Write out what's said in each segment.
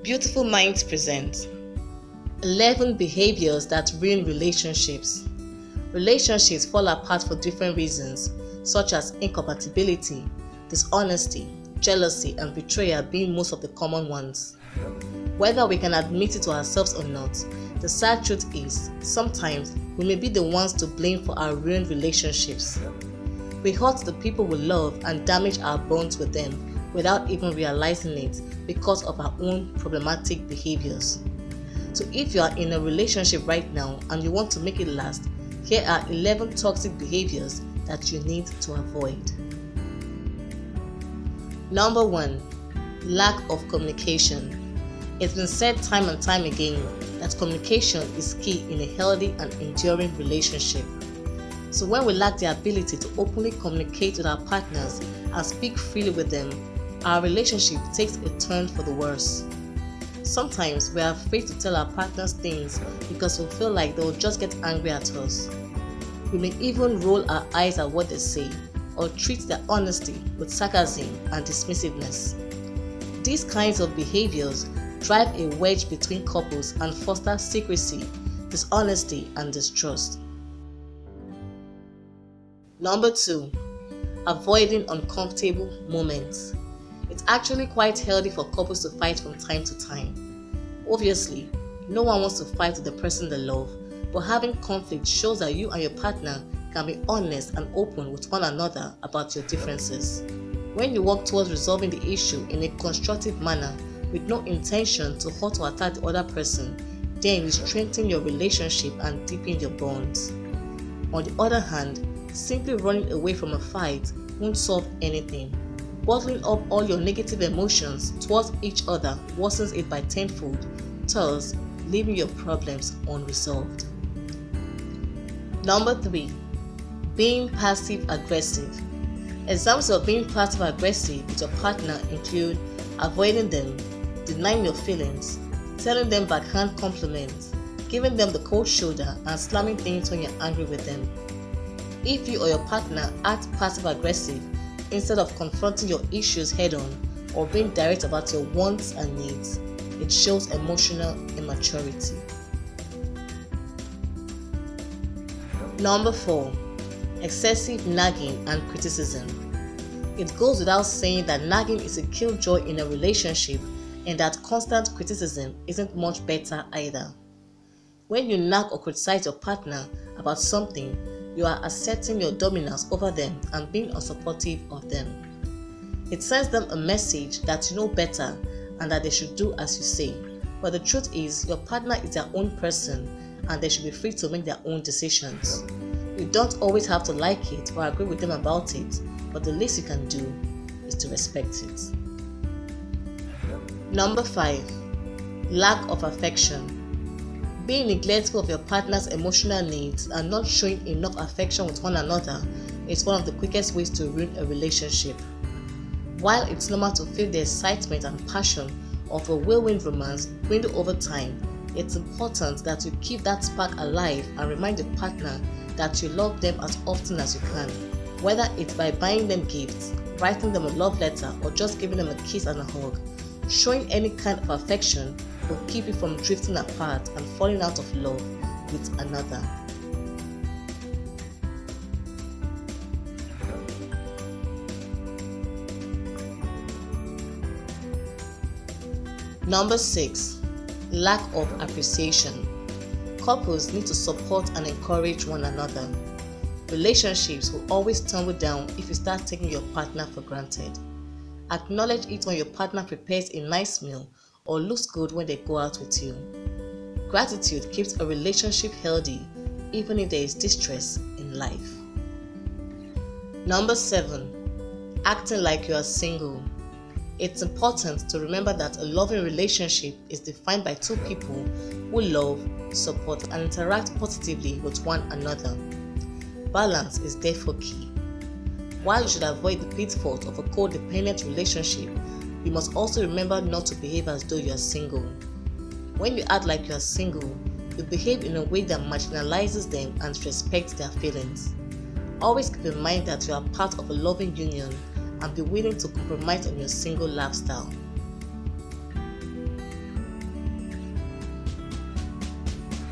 Beautiful Minds present 11 behaviors that ruin relationships. Relationships fall apart for different reasons, such as incompatibility, dishonesty, jealousy, and betrayal being most of the common ones. Whether we can admit it to ourselves or not, the sad truth is, sometimes we may be the ones to blame for our ruined relationships. We hurt the people we love and damage our bonds with them without even realizing it because of our own problematic behaviors. So if you are in a relationship right now and you want to make it last, here are 11 toxic behaviors that you need to avoid. Number 1. Lack of communication. It's been said time and time again that communication is key in a healthy and enduring relationship. So when we lack the ability to openly communicate with our partners and speak freely with them, our relationship takes a turn for the worse. Sometimes we are afraid to tell our partners things because we feel like they will just get angry at us. We may even roll our eyes at what they say or treat their honesty with sarcasm and dismissiveness. These kinds of behaviors drive a wedge between couples and foster secrecy, dishonesty, and distrust. Number 2. Avoiding uncomfortable moments. It's actually quite healthy for couples to fight from time to time. Obviously, no one wants to fight with the person they love, but having conflict shows that you and your partner can be honest and open with one another about your differences. When you work towards resolving the issue in a constructive manner with no intention to hurt or attack the other person, then you strengthen your relationship and deepen your bonds. On the other hand, simply running away from a fight won't solve anything. Bottling up all your negative emotions towards each other worsens it by tenfold, thus leaving your problems unresolved. Number 3. Being passive-aggressive. Examples of being passive-aggressive with your partner include avoiding them, denying your feelings, telling them backhand compliments, giving them the cold shoulder, and slamming things when you're angry with them. If you or your partner act passive-aggressive instead of confronting your issues head-on or being direct about your wants and needs, it shows emotional immaturity. Number 4. Excessive nagging and criticism. It goes without saying that nagging is a killjoy in a relationship and that constant criticism isn't much better either. When you nag or criticize your partner about something, you are asserting your dominance over them and being unsupportive of them. It sends them a message that you know better and that they should do as you say. But the truth is, your partner is their own person and they should be free to make their own decisions. You don't always have to like it or agree with them about it, but the least you can do is to respect it. Number 5. Lack of affection. Being neglectful of your partner's emotional needs and not showing enough affection with one another is one of the quickest ways to ruin a relationship. While it's normal to feel the excitement and passion of a whirlwind romance dwindle over time, it's important that you keep that spark alive and remind your partner that you love them as often as you can. Whether it's by buying them gifts, writing them a love letter, or just giving them a kiss and a hug, showing any kind of affection will keep you from drifting apart and falling out of love with another. Number 6. Lack of appreciation. Couples need to support and encourage one another. Relationships will always tumble down if you start taking your partner for granted. Acknowledge it when your partner prepares a nice meal or looks good when they go out with you. Gratitude keeps a relationship healthy even if there is distress in life. Number 7. Acting like you are single. It's important to remember that a loving relationship is defined by two people who love, support, and interact positively with one another. Balance is therefore key. While you should avoid the pitfalls of a codependent relationship, you must also remember not to behave as though you are single. When you act like you are single, you behave in a way that marginalizes them and respects their feelings. Always keep in mind that you are part of a loving union and be willing to compromise on your single lifestyle.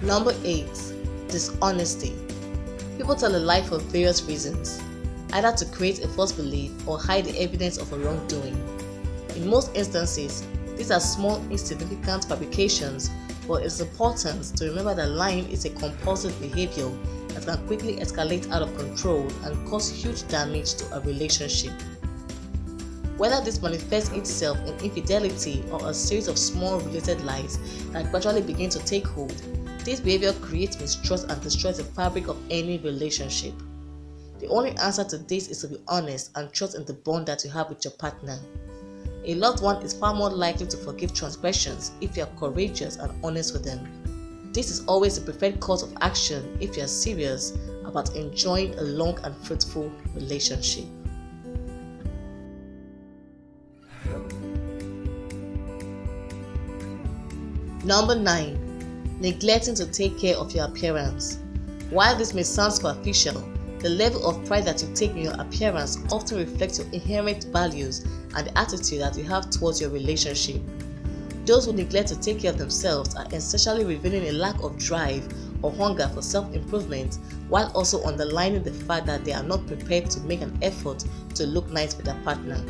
Number 8. Dishonesty. People tell a lie for various reasons, either to create a false belief or hide the evidence of a wrongdoing. In most instances, these are small, insignificant fabrications, but it's important to remember that lying is a compulsive behavior that can quickly escalate out of control and cause huge damage to a relationship. Whether this manifests itself in infidelity or a series of small related lies that gradually begin to take hold, this behavior creates mistrust and destroys the fabric of any relationship. The only answer to this is to be honest and trust in the bond that you have with your partner. A loved one is far more likely to forgive transgressions if you are courageous and honest with them. This is always the preferred course of action if you are serious about enjoying a long and fruitful relationship. Number 9. Neglecting to take care of your appearance. While this may sound superficial, the level of pride that you take in your appearance often reflects your inherent values and the attitude that you have towards your relationship. Those who neglect to take care of themselves are essentially revealing a lack of drive or hunger for self-improvement, while also underlining the fact that they are not prepared to make an effort to look nice with their partner.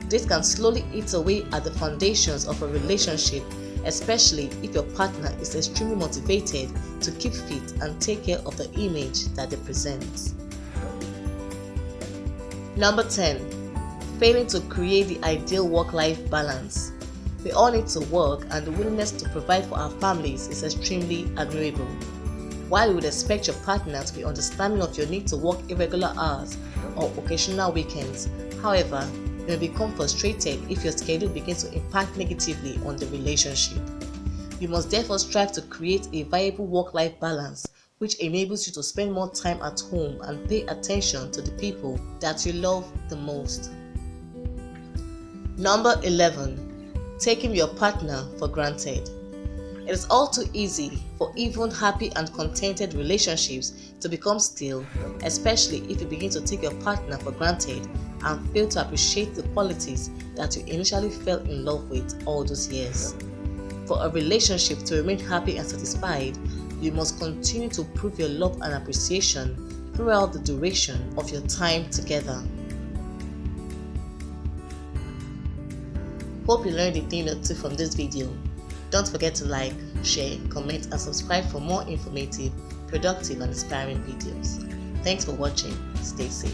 This can slowly eat away at the foundations of a relationship, especially if your partner is extremely motivated to keep fit and take care of the image that they present. Number 10. Failing to create the ideal work-life balance. We all need to work, and the willingness to provide for our families is extremely admirable. While you would expect your partner to be understanding of your need to work irregular hours or occasional weekends, however, you may become frustrated if your schedule begins to impact negatively on the relationship. You must therefore strive to create a viable work-life balance, which enables you to spend more time at home and pay attention to the people that you love the most. Number 11. Taking your partner for granted. It is all too easy for even happy and contented relationships to become stale, especially if you begin to take your partner for granted and fail to appreciate the qualities that you initially fell in love with all those years. For a relationship to remain happy and satisfied, you must continue to prove your love and appreciation throughout the duration of your time together. Hope you learned a thing or two from this video. Don't forget to like, share, comment, and subscribe for more informative, productive, and inspiring videos. Thanks for watching. Stay safe.